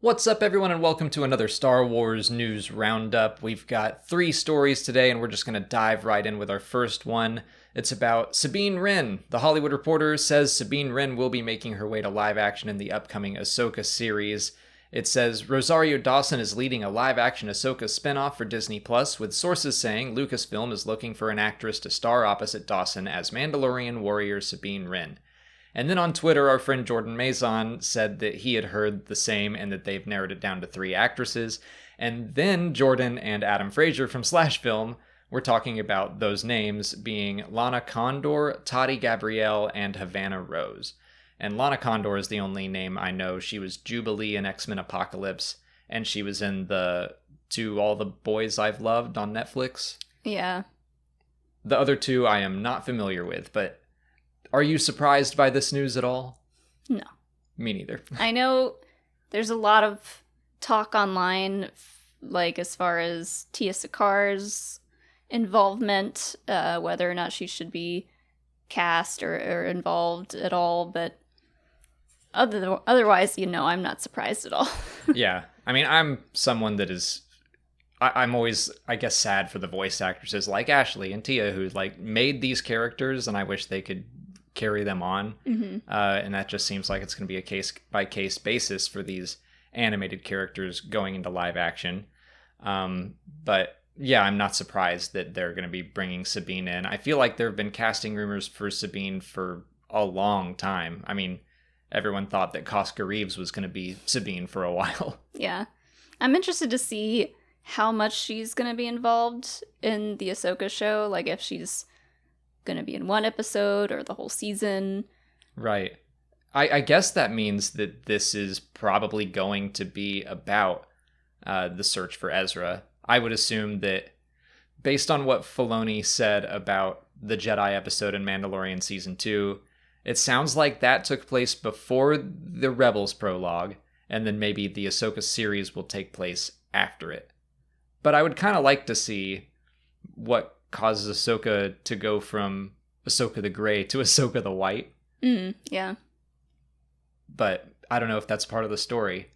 What's up, everyone, and welcome to another Star Wars News Roundup. We've got 3 stories today, and we're just going to dive right in with our first one. It's about Sabine Wren. The Hollywood Reporter says Sabine Wren will be making her way to live action in the upcoming Ahsoka series. It says Rosario Dawson is leading a live-action Ahsoka spinoff for Disney+, with sources saying Lucasfilm is looking for an actress to star opposite Dawson as Mandalorian warrior Sabine Wren. And then on Twitter, our friend Jordan Mazon said that he had heard the same and that they've narrowed it down to 3 actresses. And then Jordan and Adam Frazier from Slash Film were talking about those names being Lana Condor, Toddy Gabrielle, and Havana Rose. And Lana Condor is the only name I know. She was Jubilee in X-Men Apocalypse, and she was in the To All the Boys I've Loved on Netflix. Yeah. The other 2 I am not familiar with, but are you surprised by this news at all? No. Me neither. I know there's a lot of talk online, like as far as Tia Sakar's involvement, whether or not she should be cast or involved at all, but otherwise, I'm not surprised at all. Yeah. I mean, I'm someone that is... I'm always, I guess, sad for the voice actresses like Ashley and Tia who, made these characters, and I wish they could carry them on. Mm-hmm. And that just seems like it's going to be a case-by-case basis for these animated characters going into live action. But yeah, I'm not surprised that they're going to be bringing Sabine in. I feel like there have been casting rumors for Sabine for a long time. I mean, everyone thought that Cosca Reeves was going to be Sabine for a while. Yeah. I'm interested to see how much she's going to be involved in the Ahsoka show. Like, if she's going to be in one episode or the whole season. Right. I guess that means that this is probably going to be about the search for Ezra. I would assume that based on what Filoni said about the Jedi episode in Mandalorian Season 2, it sounds like that took place before the Rebels prologue, and then maybe the Ahsoka series will take place after it. But I would kind of like to see what causes Ahsoka to go from Ahsoka the Grey to Ahsoka the White. Yeah. But I don't know if that's part of the story.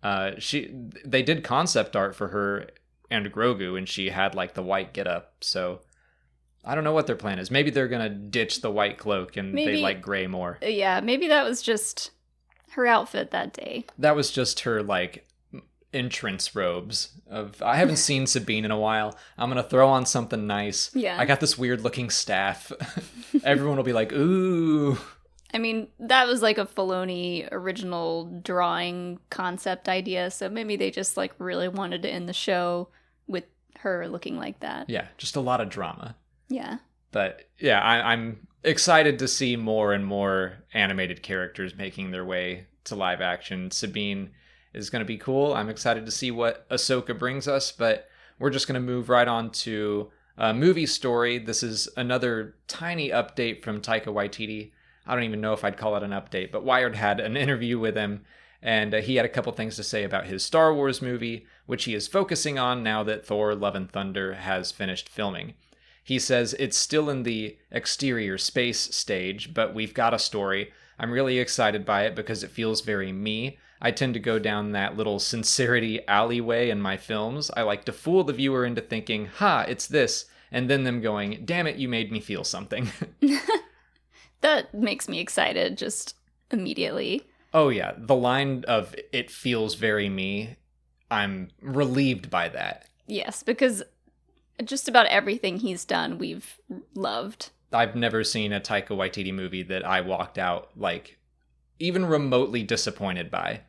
They did concept art for her and Grogu, and she had the white getup. So I don't know what their plan is. Maybe they're gonna ditch the white cloak and they like gray more. Yeah, maybe that was just her outfit that day. That was just her entrance robes of I haven't seen Sabine in a while. I'm gonna throw on something nice. Yeah. I got this weird looking staff. Everyone will be like, ooh. I mean, that was a Filoni original drawing concept idea, so maybe they just really wanted to end the show with her looking like that. Yeah, just a lot of drama. Yeah. But yeah, I'm excited to see more and more animated characters making their way to live action. Sabine is going to be cool. I'm excited to see what Ahsoka brings us, but we're just going to move right on to a movie story. This is another tiny update from Taika Waititi. I don't even know if I'd call it an update, but Wired had an interview with him, and he had a couple things to say about his Star Wars movie, which he is focusing on now that Thor: Love and Thunder has finished filming. He says it's still in the exterior space stage, but we've got a story. I'm really excited by it because it feels very me. I tend to go down that little sincerity alleyway in my films. I like to fool the viewer into thinking, ha, it's this, and then them going, damn it, you made me feel something. That makes me excited just immediately. Oh yeah, the line of it feels very me, I'm relieved by that. Yes, because just about everything he's done we've loved. I've never seen a Taika Waititi movie that I walked out even remotely disappointed by.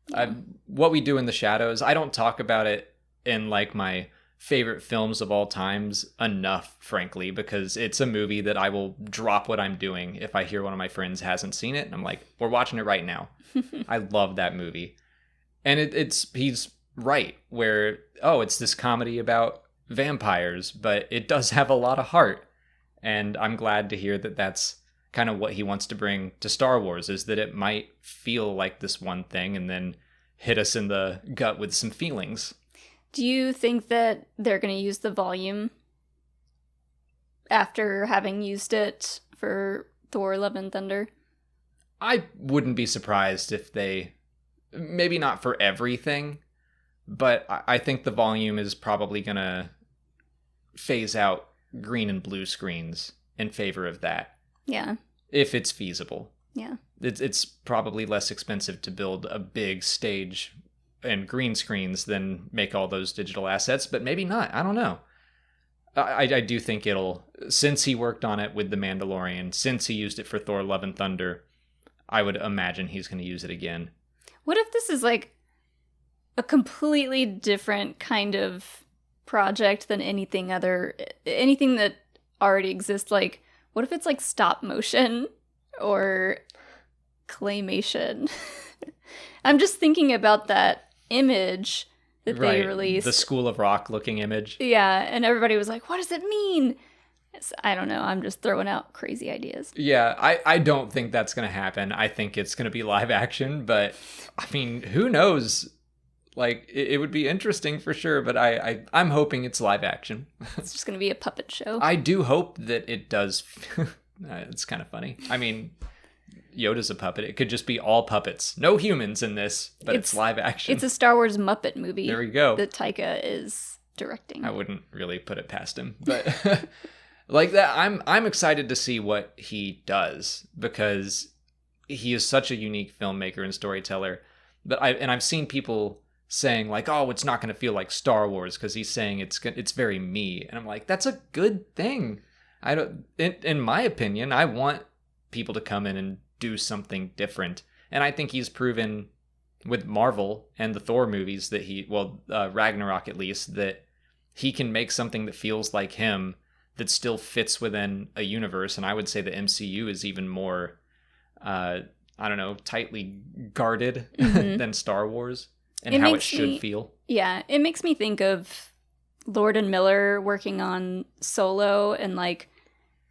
Yeah. What We Do in the Shadows, I don't talk about it in my favorite films of all times enough, frankly, because it's a movie that I will drop what I'm doing if I hear one of my friends hasn't seen it, and I'm like, we're watching it right now. I love that movie. And he's right, where, it's this comedy about vampires, but it does have a lot of heart. And I'm glad to hear that that's kind of what he wants to bring to Star Wars, is that it might feel like this one thing and then hit us in the gut with some feelings. Do you think that they're going to use the volume after having used it for Thor: Love and Thunder? I wouldn't be surprised if they maybe not for everything, but I think the volume is probably going to phase out green and blue screens in favor of that. Yeah. If it's feasible. Yeah. It's probably less expensive to build a big stage and green screens than make all those digital assets, but maybe not. I don't know. I do think it'll, since he worked on it with The Mandalorian, since he used it for Thor Love and Thunder, I would imagine he's going to use it again. What if this is like a completely different kind of project than anything that already exists? Like, what if it's like stop motion or claymation? I'm just thinking about that image that they released. The School of Rock looking image. Yeah, and everybody was like, what does it mean? I don't know. I'm just throwing out crazy ideas. Yeah, I don't think that's going to happen. I think it's going to be live action, but I mean, who knows? Like, it would be interesting for sure, but I'm hoping it's live action. It's just going to be a puppet show. I do hope that it does. It's kind of funny. I mean, Yoda's a puppet. It could just be all puppets. No humans in this, but it's live action. It's a Star Wars Muppet movie. There we go. That Taika is directing. I wouldn't really put it past him, but like that, I'm excited to see what he does, because he is such a unique filmmaker and storyteller. But I've seen people saying like, oh, it's not going to feel like Star Wars because he's saying it's very me, and I'm like, that's a good thing. I don't. In my opinion, I want people to come in and do something different, and I think he's proven with Marvel and the Thor movies that Ragnarok at least, that he can make something that feels like him, that still fits within a universe. And I would say the MCU is even more, tightly guarded than Star Wars, and how it should feel. Yeah, it makes me think of Lord and Miller working on Solo, and like,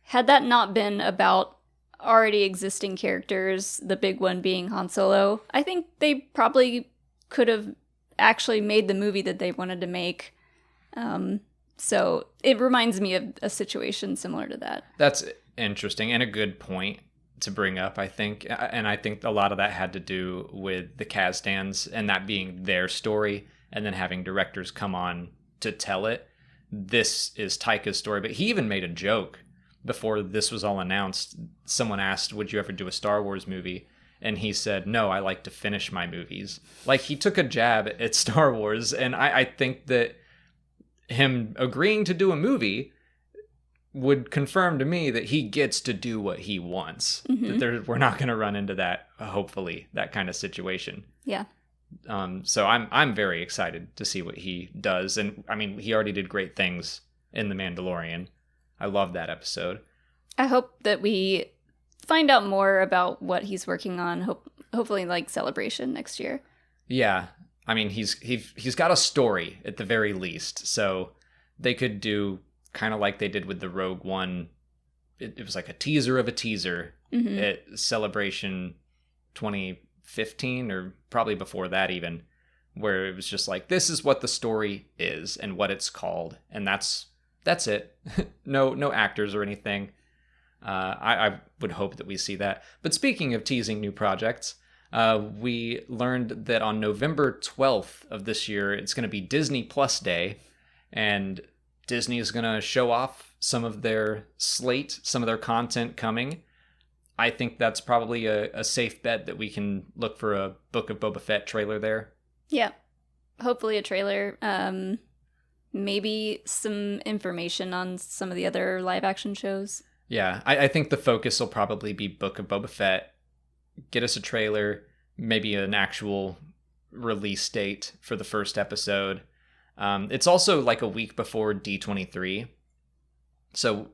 had that not been about already existing characters, the big one being Han Solo, I think they probably could have actually made the movie that they wanted to make. So it reminds me of a situation similar to that. That's interesting and a good point to bring up, I think. And I think a lot of that had to do with the Kazdans and that being their story, and then having directors come on to tell it. This is Taika's story, but he even made a joke before this was all announced. Someone asked, would you ever do a Star Wars movie? And he said, no, I like to finish my movies. Like, he took a jab at Star Wars, and I think that him agreeing to do a movie would confirm to me that he gets to do what he wants. Mm-hmm. That we're not going to run into that, hopefully, that kind of situation. Yeah. So I'm very excited to see what he does. And I mean, he already did great things in The Mandalorian. I love that episode. I hope that we find out more about what he's working on. Hopefully, like, Celebration next year. Yeah, I mean, he's got a story at the very least. So they could do kind of like they did with the Rogue One. It was like a teaser of a teaser at Celebration 2015, or probably before that even, where it was just like, this is what the story is and what it's called, and that's it. No actors or anything. I would hope that we see that. But speaking of teasing new projects, we learned that on November 12th of this year, it's going to be Disney Plus Day, and Disney is going to show off some of their slate, some of their content coming. I think that's probably a safe bet that we can look for a Book of Boba Fett trailer there. Yeah, hopefully a trailer. Maybe some information on some of the other live action shows. Yeah, I think the focus will probably be Book of Boba Fett. Get us a trailer, maybe an actual release date for the first episode. It's also like a week before D23. So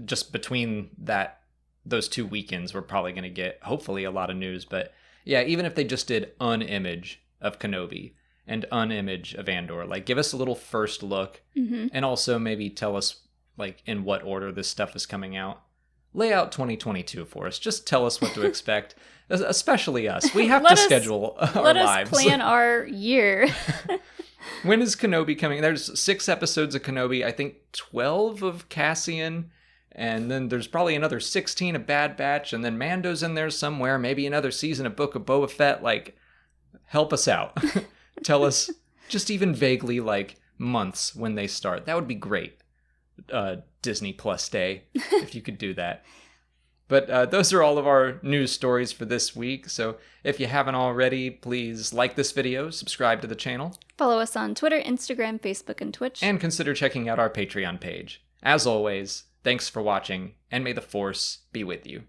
just between those 2 weekends, we're probably going to get, hopefully, a lot of news. But yeah, even if they just did an image of Kenobi and an image of Andor, like, give us a little first look, and also maybe tell us, like, in what order this stuff is coming out. Lay out 2022 for us. Just tell us what to expect, especially us. We have to schedule our lives. Let us plan our year. When is Kenobi coming? There's 6 episodes of Kenobi, I think 12 of Cassian, and then there's probably another 16 of Bad Batch, and then Mando's in there somewhere, maybe another season of Book of Boba Fett. Like, help us out. Tell us just even vaguely like months when they start. That would be great. Disney Plus Day, if you could do that. But those are all of our news stories for this week. So if you haven't already, please like this video, subscribe to the channel. Follow us on Twitter, Instagram, Facebook, and Twitch. And consider checking out our Patreon page. As always, thanks for watching, and may the Force be with you.